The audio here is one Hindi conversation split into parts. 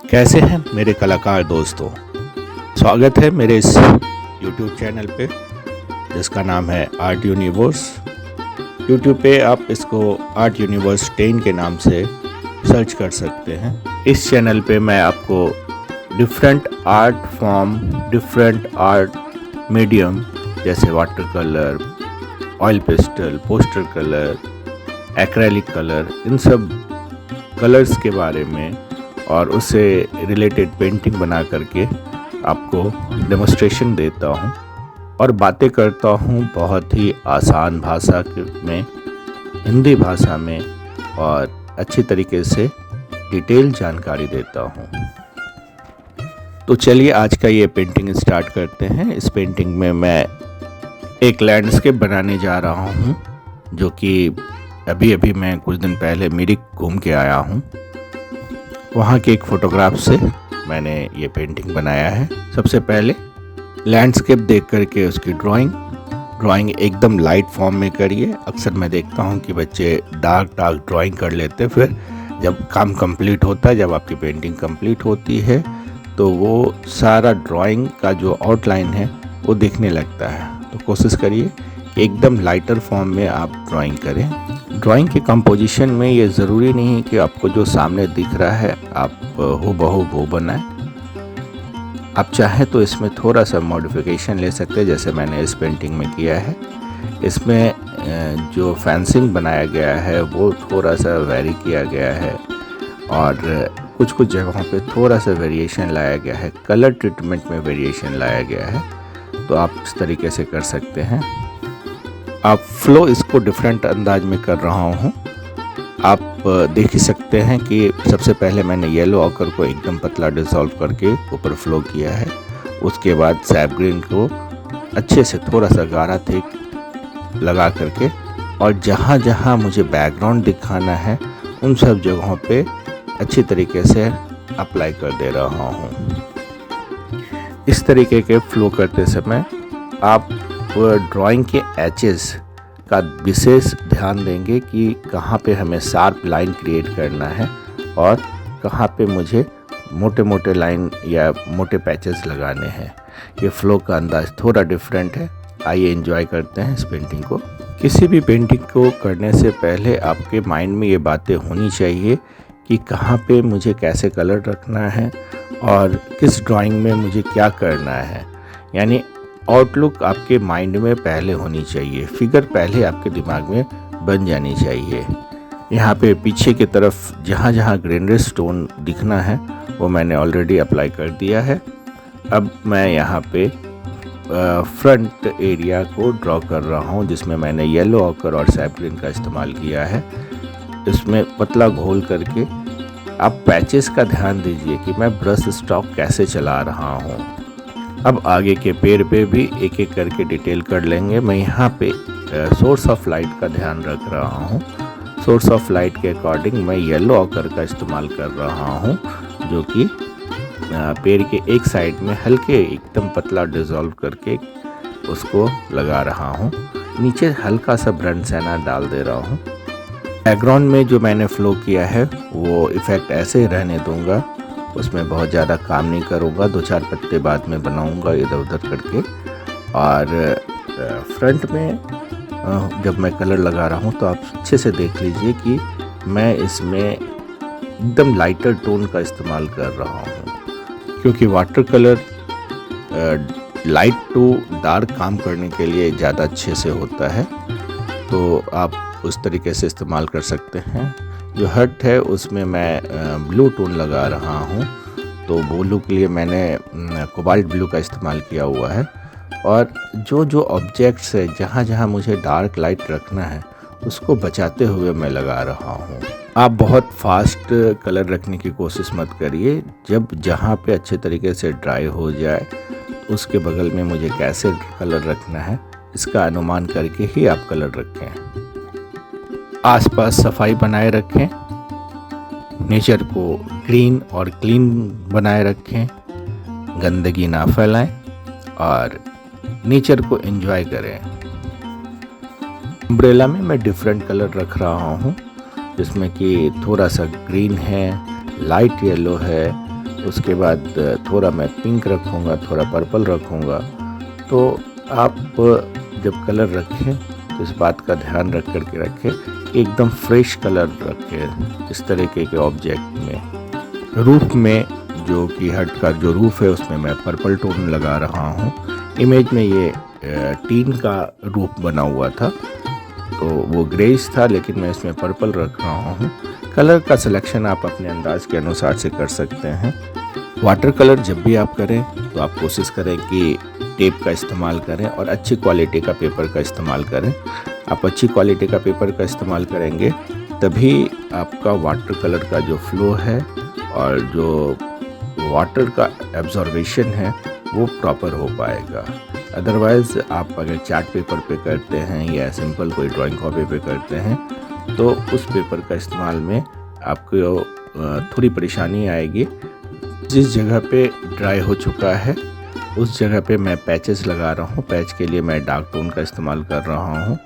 कैसे हैं मेरे कलाकार दोस्तों। स्वागत है मेरे इस YouTube चैनल पे जिसका नाम है आर्ट यूनिवर्स। YouTube पे आप इसको आर्ट यूनिवर्स 10 के नाम से सर्च कर सकते हैं। इस चैनल पे मैं आपको different art form, different art medium जैसे water colour, oil pastel, poster colour, acrylic colour, इन सब कलर्स के बारे में और उससे रिलेटेड पेंटिंग बना करके आपको डेमोस्ट्रेशन देता हूँ और बातें करता हूँ बहुत ही आसान भाषा में, हिंदी भाषा में, और अच्छी तरीके से डिटेल जानकारी देता हूँ। तो चलिए आज का ये पेंटिंग स्टार्ट करते हैं। इस पेंटिंग में मैं एक लैंडस्केप बनाने जा रहा हूँ जो कि अभी मैं कुछ दिन पहले मिरिक घूम के आया हूँ। वहाँ के एक फ़ोटोग्राफ से मैंने ये पेंटिंग बनाया है। सबसे पहले लैंडस्केप देख करके उसकी ड्राइंग एकदम लाइट फॉर्म में करिए। अक्सर मैं देखता हूँ कि बच्चे डार्क ड्राइंग कर लेते हैं, फिर जब काम कंप्लीट होता है, जब आपकी पेंटिंग कंप्लीट होती है तो वो सारा ड्राइंग का जो आउटलाइन है वो दिखने लगता है। तो कोशिश करिए कि एकदम लाइटर फॉर्म में आप ड्राइंग करें। ड्राइंग के कंपोजिशन में ये ज़रूरी नहीं है कि आपको जो सामने दिख रहा है आप हूबहू वो बनाएं। आप चाहें तो इसमें थोड़ा सा मॉडिफिकेशन ले सकते हैं, जैसे मैंने इस पेंटिंग में किया है। इसमें जो फेंसिंग बनाया गया है वो थोड़ा सा वेरी किया गया है और कुछ जगहों पे थोड़ा सा वेरिएशन लाया गया है, कलर ट्रीटमेंट में वेरिएशन लाया गया है। तो आप इस तरीके से कर सकते हैं। आप फ्लो इसको डिफरेंट अंदाज में कर रहा हूँ। आप देख ही सकते हैं कि सबसे पहले मैंने येलो ऑकर को एकदम पतला डिसॉल्व करके ऊपर फ्लो किया है। उसके बाद सैप ग्रीन को अच्छे से थोड़ा सा गाढ़ा थिक लगा करके और जहाँ जहाँ मुझे बैकग्राउंड दिखाना है उन सब जगहों पे अच्छी तरीके से अप्लाई कर दे रहा हूँ। इस तरीके के फ्लो करते समय आप ड्राइंग के एजेस का विशेष ध्यान देंगे कि कहाँ पे हमें शार्प लाइन क्रिएट करना है और कहाँ पे मुझे मोटे मोटे लाइन या मोटे पैचेस लगाने हैं। ये फ्लो का अंदाज थोड़ा डिफरेंट है। आइए एंजॉय करते हैं इस पेंटिंग को। किसी भी पेंटिंग को करने से पहले आपके माइंड में ये बातें होनी चाहिए कि कहाँ पे मुझे कैसे कलर रखना है और किस ड्राइंग में मुझे क्या करना है। यानी आउटलुक आपके माइंड में पहले होनी चाहिए, फिगर पहले आपके दिमाग में बन जानी चाहिए। यहाँ पे पीछे की तरफ जहाँ जहाँ ग्रेनरी स्टोन दिखना है वो मैंने ऑलरेडी अप्लाई कर दिया है। अब मैं यहाँ पे फ्रंट एरिया को ड्रॉ कर रहा हूँ जिसमें मैंने येलो ऑकर और सैप ग्रीन का इस्तेमाल किया है। इसमें पतला घोल करके आप पैचेस का ध्यान दीजिए कि मैं ब्रश स्ट्रोक कैसे चला रहा हूँ। अब आगे के पेड़ पे भी एक एक करके डिटेल कर लेंगे। मैं यहाँ पे सोर्स ऑफ लाइट का ध्यान रख रहा हूँ। सोर्स ऑफ लाइट के अकॉर्डिंग मैं येलो ऑकर का इस्तेमाल कर रहा हूँ जो कि पेड़ के एक साइड में हल्के एकदम पतला डिसॉल्व करके उसको लगा रहा हूँ। नीचे हल्का सा ब्राउन सैना डाल दे रहा हूँ। बैकग्राउंड में जो मैंने फ्लो किया है वो इफ़ेक्ट ऐसे ही रहने दूंगा, उसमें बहुत ज़्यादा काम नहीं करूँगा। 2-4 पत्ते बाद में बनाऊँगा इधर उधर करके। और फ्रंट में जब मैं कलर लगा रहा हूँ तो आप अच्छे से देख लीजिए कि मैं इसमें एकदम लाइटर टोन का इस्तेमाल कर रहा हूँ, क्योंकि water colour light to dark काम करने के लिए ज़्यादा अच्छे से होता है। तो आप उस तरीके से इस्तेमाल कर सकते हैं। जो हट है उसमें मैं ब्लू टोन लगा रहा हूँ, तो ब्लू के लिए मैंने कोबाल्ट ब्लू का इस्तेमाल किया हुआ है। और जो ऑब्जेक्ट्स है जहाँ जहाँ मुझे डार्क लाइट रखना है उसको बचाते हुए मैं लगा रहा हूँ। आप बहुत फास्ट कलर रखने की कोशिश मत करिए। जब जहाँ पे अच्छे तरीके से ड्राई हो जाए उसके बगल में मुझे कैसे कलर रखना है इसका अनुमान करके ही आप कलर रखें। आसपास सफाई बनाए रखें, नेचर को ग्रीन और क्लीन बनाए रखें, गंदगी ना फैलाएं और नेचर को एंजॉय करें। अम्ब्रेला में मैं डिफरेंट कलर रख रहा हूँ जिसमें कि थोड़ा सा ग्रीन है, लाइट येलो है, उसके बाद थोड़ा मैं पिंक रखूँगा, थोड़ा पर्पल रखूँगा। तो आप जब कलर रखें तो इस बात का ध्यान रख कर के रखें कि एकदम फ्रेश कलर रखें इस तरीके के ऑब्जेक्ट में। रूफ में जो कि हट का जो रूफ है उसमें मैं पर्पल टोन लगा रहा हूँ। इमेज में ये टीन का रूफ बना हुआ था तो वो ग्रेइश था, लेकिन मैं इसमें पर्पल रख रहा हूँ। कलर का सिलेक्शन आप अपने अंदाज के अनुसार से कर सकते हैं। वाटर कलर जब भी आप करें तो आप कोशिश करें कि टेप का इस्तेमाल करें और अच्छी क्वालिटी का पेपर का इस्तेमाल करें। आप अच्छी क्वालिटी का पेपर का इस्तेमाल करेंगे तभी आपका वाटर कलर का जो फ्लो है और जो वाटर का एब्जॉर्बेशन है वो प्रॉपर हो पाएगा। अदरवाइज़ आप अगर चार्ट पेपर पे करते हैं या सिंपल कोई ड्राइंग कॉपी पे करते हैं तो उस पेपर का इस्तेमाल में आपको थोड़ी परेशानी आएगी। जिस जगह पे ड्राई हो चुका है उस जगह पे मैं पैचेस लगा रहा हूँ। पैच के लिए मैं डार्क टोन का इस्तेमाल कर रहा हूँ,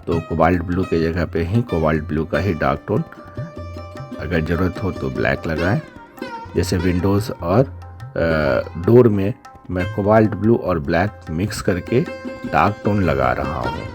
तो कोबाल्ट ब्लू के जगह पे ही कोबाल्ट ब्लू का ही डार्क टोन, अगर ज़रूरत हो तो ब्लैक लगाएं। जैसे विंडोज़ और डोर में मैं कोबाल्ट ब्लू और ब्लैक मिक्स करके डार्क टोन लगा रहा हूँ।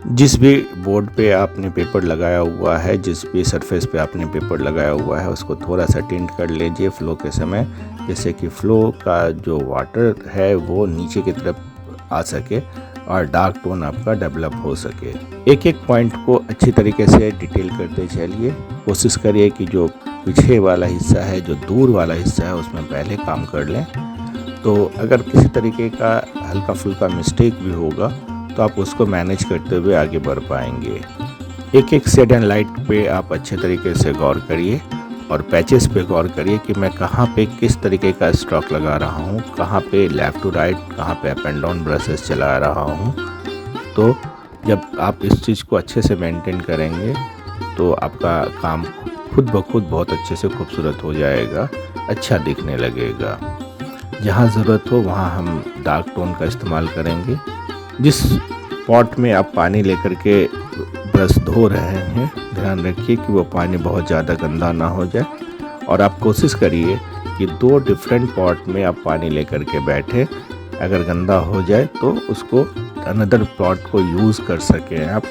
जिस भी बोर्ड पे आपने पेपर लगाया हुआ है, जिस भी सरफेस पे आपने पेपर लगाया हुआ है, उसको थोड़ा सा टिंट कर लीजिए फ्लो के समय, जैसे कि फ्लो का जो वाटर है वो नीचे की तरफ आ सके और डार्क टोन आपका डेवलप हो सके। एक एक पॉइंट को अच्छी तरीके से डिटेल करते चलिए। कोशिश करिए कि जो पीछे वाला हिस्सा है, जो दूर वाला हिस्सा है, उसमें पहले काम कर लें। तो अगर किसी तरीके का हल्का फुल्का मिस्टेक भी होगा तो आप उसको मैनेज करते हुए आगे बढ़ पाएंगे। एक एक शेड एंड लाइट पे आप अच्छे तरीके से गौर करिए और पैचेस पे गौर करिए कि मैं कहाँ पे किस तरीके का स्ट्रोक लगा रहा हूँ, कहाँ पे लेफ़्ट टू राइट, कहाँ पे अप एंड डाउन ब्रशेस चला रहा हूँ। तो जब आप इस चीज़ को अच्छे से मेंटेन करेंगे तो आपका काम खुद ब खुद बहुत अच्छे से खूबसूरत हो जाएगा, अच्छा दिखने लगेगा। जहाँ ज़रूरत हो वहाँ हम डार्क टोन का इस्तेमाल करेंगे। जिस पॉट में आप पानी लेकर के ब्रश धो रहे हैं, ध्यान रखिए कि वो पानी बहुत ज़्यादा गंदा ना हो जाए और आप कोशिश करिए कि 2 डिफरेंट पॉट में आप पानी लेकर के बैठे। अगर गंदा हो जाए तो उसको अनदर पॉट को यूज़ कर सकें आप।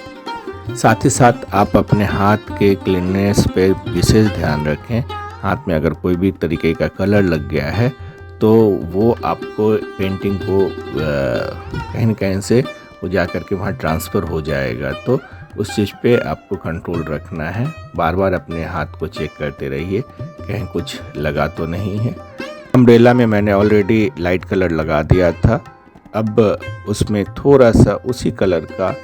साथ ही साथ आप अपने हाथ के क्लीननेस पे विशेष ध्यान रखें। हाथ में अगर कोई भी तरीके का कलर लग गया है तो वो आपको पेंटिंग को कहीं न कहीं से वो जा कर के वहाँ ट्रांसफ़र हो जाएगा। तो उस चीज़ पे आपको कंट्रोल रखना है। बार बार अपने हाथ को चेक करते रहिए कहीं कुछ लगा तो नहीं है। अम्ब्रेला में मैंने ऑलरेडी लाइट कलर लगा दिया था, अब उसमें थोड़ा सा उसी कलर का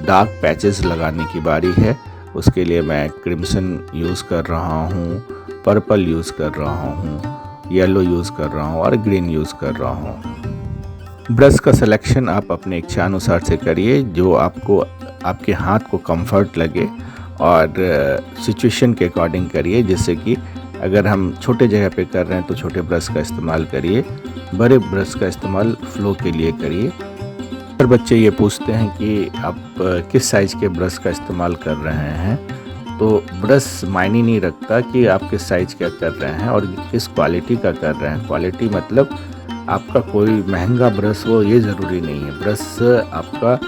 डार्क पैचेस लगाने की बारी है। उसके लिए मैं क्रिम्सन यूज़ कर रहा हूँ, पर्पल यूज़ कर रहा हूँ, येलो यूज़ कर रहा हूँ और ग्रीन यूज़ कर रहा हूँ। ब्रश का सिलेक्शन आप अपने इच्छा अनुसार से करिए, जो आपको आपके हाथ को कंफर्ट लगे और सिचुएशन के अकॉर्डिंग करिए। जैसे कि अगर हम छोटे जगह पे कर रहे हैं तो छोटे ब्रश का इस्तेमाल करिए, बड़े ब्रश का इस्तेमाल फ्लो के लिए करिए। हर बच्चे ये पूछते हैं कि आप किस साइज़ के ब्रश का इस्तेमाल कर रहे हैं, तो ब्रश मायने नहीं रखता कि आप किस साइज़ का कर रहे हैं और किस क्वालिटी का कर रहे हैं। क्वालिटी मतलब आपका कोई महंगा ब्रश हो ये ज़रूरी नहीं है। ब्रश आपका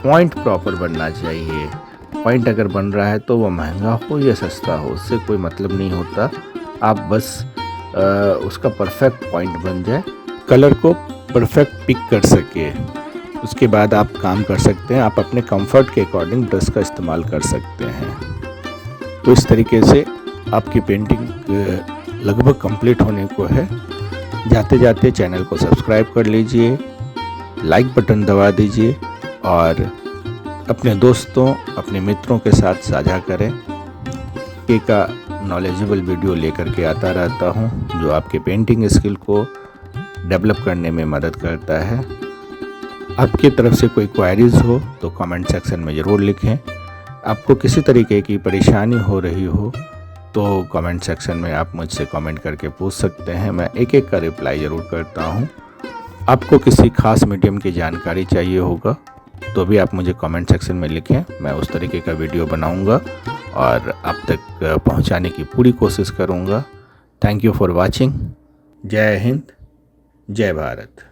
पॉइंट प्रॉपर बनना चाहिए। पॉइंट अगर बन रहा है तो वो महंगा हो या सस्ता हो, उससे कोई मतलब नहीं होता। आप बस उसका परफेक्ट पॉइंट बन जाए, कलर को परफेक्ट पिक कर सके, उसके बाद आप काम कर सकते हैं। आप अपने कंफर्ट के अकॉर्डिंग ब्रश का इस्तेमाल कर सकते हैं। तो इस तरीके से आपकी पेंटिंग लगभग कंप्लीट होने को है। जाते जाते चैनल को सब्सक्राइब कर लीजिए, लाइक बटन दबा दीजिए और अपने दोस्तों, अपने मित्रों के साथ साझा करें। एक नॉलेजेबल वीडियो लेकर के आता रहता हूं जो आपके पेंटिंग स्किल को डेवलप करने में मदद करता है। आपकी तरफ से कोई क्वेरीज हो तो कमेंट सेक्शन में ज़रूर लिखें। आपको किसी तरीके की परेशानी हो रही हो तो कमेंट सेक्शन में आप मुझसे कमेंट करके पूछ सकते हैं, मैं एक एक का रिप्लाई ज़रूर करता हूं। आपको किसी खास मीडियम की जानकारी चाहिए होगा तो भी आप मुझे कमेंट सेक्शन में लिखें, मैं उस तरीके का वीडियो बनाऊंगा और आप तक पहुंचाने की पूरी कोशिश करूंगा। Thank you for watching. जय हिंद, जय भारत।